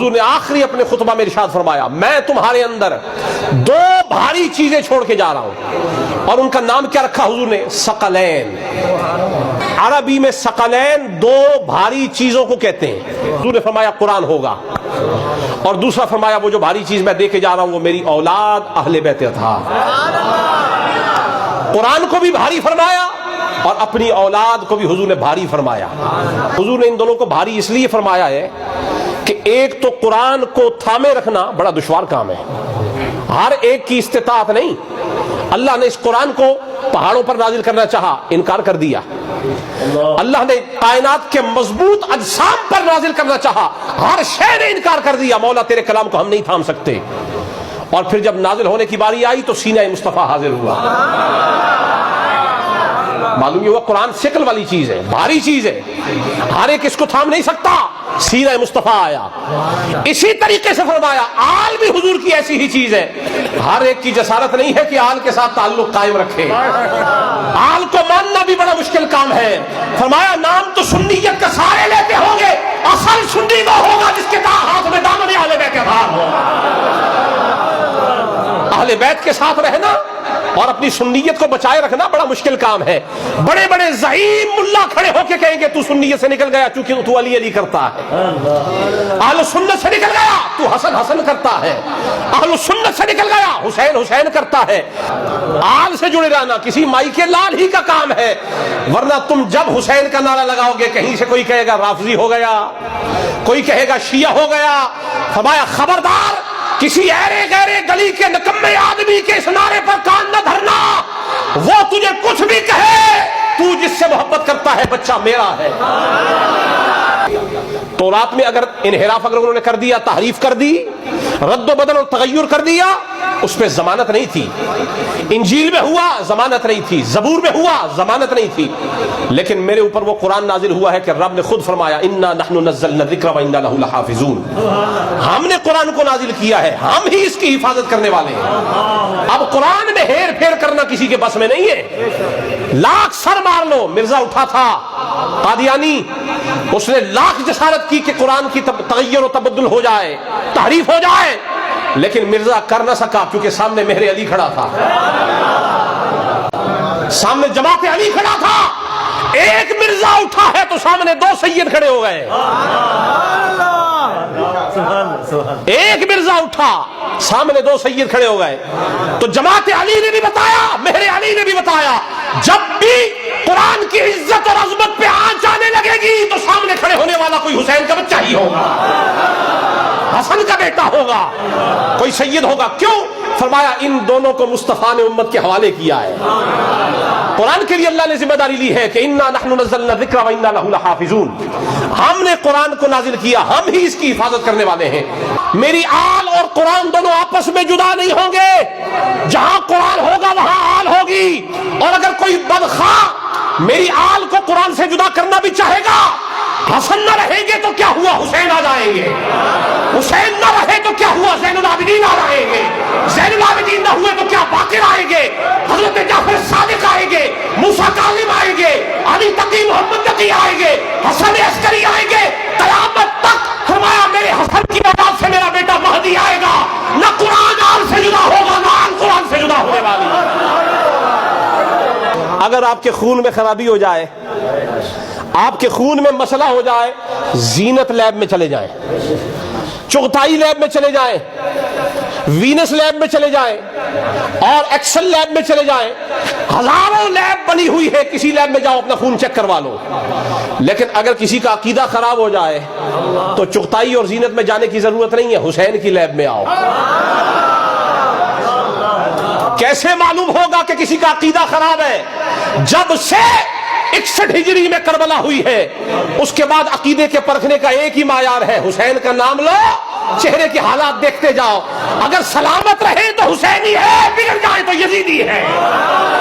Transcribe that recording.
حضور نے آخری اپنے خطبہ میں ارشاد فرمایا میں تمہارے اندر دو بھاری چیزیں چھوڑ کے جا رہا ہوں، اور ان کا نام کیا رکھا حضور نے؟ ثقلین۔ عربی میں ثقلین دو بھاری چیزوں کو کہتے ہیں۔ حضور نے فرمایا قرآن ہوگا، اور دوسرا فرمایا وہ جو بھاری چیز میں دے کے جا رہا ہوں وہ میری اولاد اہل بیت اطہار۔ قرآن کو بھی بھاری فرمایا اور اپنی اولاد کو بھی حضور نے بھاری فرمایا۔ حضور نے ان دونوں کو بھاری اس لیے فرمایا ہے کہ ایک تو قرآن کو تھامے رکھنا بڑا دشوار کام ہے، ہر ایک کی استطاعت نہیں۔ اللہ نے اس قرآن کو پہاڑوں پر نازل کرنا چاہا، انکار کر دیا۔ اللہ نے کائنات کے مضبوط اجسام پر نازل کرنا چاہا، ہر شے نے انکار کر دیا، مولا تیرے کلام کو ہم نہیں تھام سکتے۔ اور پھر جب نازل ہونے کی باری آئی تو سینہ مصطفیٰ حاضر ہوا۔ معلوم یہ ہوا قرآن شکل والی چیز ہے، بھاری چیز ہے، ہر ایک اس کو تھام نہیں سکتا۔ سینہ مصطفیٰ آیا۔ اسی طریقے سے فرمایا آل بھی حضور کی ایسی ہی چیز ہے، ہر ایک کی جسارت نہیں ہے کہ آل کے ساتھ تعلق قائم رکھے۔ آل کو ماننا بھی بڑا مشکل کام ہے۔ فرمایا نام تو سنیت کا سارے لیتے ہوں گے، اصل سنی وہ ہوگا جس کے ہاتھ میں دامن اہل بیت اطہار ہو۔ اہل بیت کے ساتھ رہنا اور اپنی سنیت کو بچائے رکھنا بڑا مشکل کام ہے۔ بڑے بڑے زعیم ملا کھڑے ہو کے کہیں گے تو سنیت سے نکل گیا چونکہ تو علی علی کرتا ہے، اہل سنت سے نکل گیا تو حسن حسن کرتا ہے، اہل سنت سے نکل گیا حسین حسین کرتا ہے۔ آل سے جڑے رہنا کسی مائی کے لال ہی کا کام ہے، ورنہ تم جب حسین کا نعرہ لگاؤ گے کہیں سے کوئی کہے گا رافضی ہو گیا، کوئی کہے گا شیعہ ہو گیا۔ فرمایا خبردار کسی ایرے گہرے گلی کے نکمے آدمی کے اس نعرے پر کان نہ دھرنا، وہ تجھے کچھ بھی کہے، تو جس سے محبت کرتا ہے بچہ میرا ہے۔ تو رات میں اگر انحراف اگر انہوں نے کر دیا، تحریف کر دی، رد و بدل اور تغیر کر دیا، اس پہ ضمانت نہیں تھی۔ انجیل میں ہوا ضمانت نہیں تھی، زبور میں ہوا ضمانت نہیں تھی، لیکن میرے اوپر وہ قرآن نازل ہوا ہے کہ رب نے خود فرمایا انا نحن نزلنا الذکر وانا لہ لحافظون، ہم نے قرآن کو نازل کیا ہے، ہم ہی اس کی حفاظت کرنے والے ہیں۔ اب قرآن میں ہیر پھیر کرنا کسی کے بس میں نہیں ہے۔ لاکھ سر مار لو، مرزا اٹھا تھا قادیانی، اس نے لاکھ جسارت کی کہ قرآن کی تغیر و تبدل ہو جائے، تحریف ہو جائے، لیکن مرزا کر نہ سکا کیونکہ سامنے مہر علی کھڑا تھا، سامنے جماعت علی کھڑا تھا۔ ایک مرزا اٹھا ہے تو سامنے دو سید کھڑے ہو گئے۔ ایک مرزا اٹھا سامنے دو سید کھڑے ہو گئے، تو جماعت علی نے بھی بتایا، مہر علی نے بھی بتایا، جب بھی قرآن کی عزت اور عظمت پہ آنچ آنے لگے گی تو سامنے کھڑے ہونے والا کوئی حسین کا بچہ ہی ہوگا، حسن کا بیٹا ہوگا، کوئی سید ہوگا۔ کیوں؟ فرمایا ان دونوں کو مصطفیٰ نے امت کے حوالے کیا ہے۔ قرآن کے لیے اللہ نے ذمہ داری لی ہے کہ انا نحن نزلنا الذکر وانا لہ لحافظون، ہم نے قرآن کو نازل کیا، ہم ہی اس کی حفاظت کرنے والے ہیں۔ میری آل اور قرآن دونوں آپس میں جدا نہیں ہوں گے، جہاں قرآن ہوگا وہاں آل ہوگی، اور اگر کوئی بدخواہ میری آل کو قرآن سے جدا کرنا بھی چاہے گا، حسن نہ رہیں گے تو کیا ہوا حسین آ جائیں گے، حسین نہ رہے تو کیا ہوا زین العابدین آ جائیں گے، زین العابدین نہ ہوئے تو کیا باقر آئیں گے، حضرت جعفر صادق آئیں گے، موسیٰ کاظم آئیں گے، علی تقی محمد تقی آئیں گے، حسن عسکری آئیں گے، قیامت تک۔ فرمایا میرے حسن کی اولاد سے میرا بیٹا مہدی آئے گا، نہ قرآن آل سے جدا ہوگا نہ آل قرآن سے جدا ہونے والی۔ اگر آپ کے خون میں خرابی ہو جائے، آپ کے خون میں مسئلہ ہو جائے، زینت لیب میں چلے جائیں، چغتائی لیب میں چلے جائیں، وینس لیب میں چلے جائیں، اور ایکسل لیب میں چلے جائیں، ہزاروں لیب بنی ہوئی ہے، کسی لیب میں جاؤ اپنا خون چیک کروا لو، لیکن اگر کسی کا عقیدہ خراب ہو جائے تو چغتائی اور زینت میں جانے کی ضرورت نہیں ہے، حسین کی لیب میں آؤ۔ کیسے معلوم ہوگا کہ کسی کا عقیدہ خراب ہے؟ جب سے 61 ہجری میں کربلا ہوئی ہے، اس کے بعد عقیدے کے پرکھنے کا ایک ہی معیار ہے، حسین کا نام لو، چہرے کے حالات دیکھتے جاؤ، اگر سلامت رہے تو حسینی ہے، بگڑ جائے تو یزیدی ہے۔